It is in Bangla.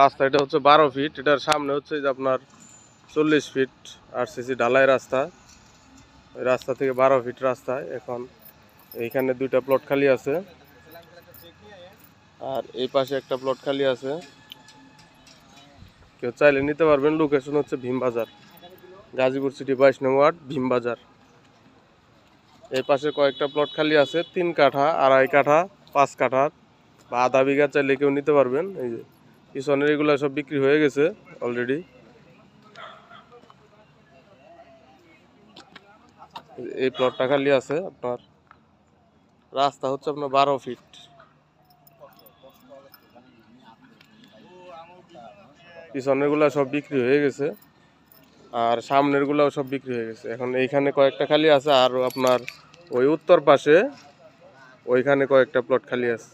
রাস্তা এটা হচ্ছে 12 ফিট, এটার সামনে হচ্ছে যে আপনার 40 ফিট আরসিসি ঢালাই রাস্তা। ওই রাস্তা থেকে 12 ফিট রাস্তায় এখন এইখানে দুইটা প্লট খালি আছে, আর এই পাশে একটা প্লট খালি আছে। কেউ চাইলে নিতে পারবেন। লোকেশন হচ্ছে ভীমবাজার, গাজীপুর সিটি 22 নং ওয়ার্ড, ভীমবাজার। এই পাশে কয়েকটা প্লট খালি আছে, 3 কাঠা, 2.5 কাঠা, 5 কাঠা বা আধা বিঘা, চাইলে কেউ নিতে পারবেন। এই যে পিছনের এগুলো সব বিক্রি হয়ে গেছে অলরেডি। এই প্লটটা খালি আছে আপনার। রাস্তা হচ্ছে আপনার 12 ফিট। পিছনের গুলা সব বিক্রি হয়ে গেছে, আর সামনের গুলাও সব বিক্রি হয়ে গেছে। এখন এইখানে কয়েকটা খালি আছে, আর আপনার ওই উত্তর পাশে ওইখানে কয়েকটা প্লট খালি আছে।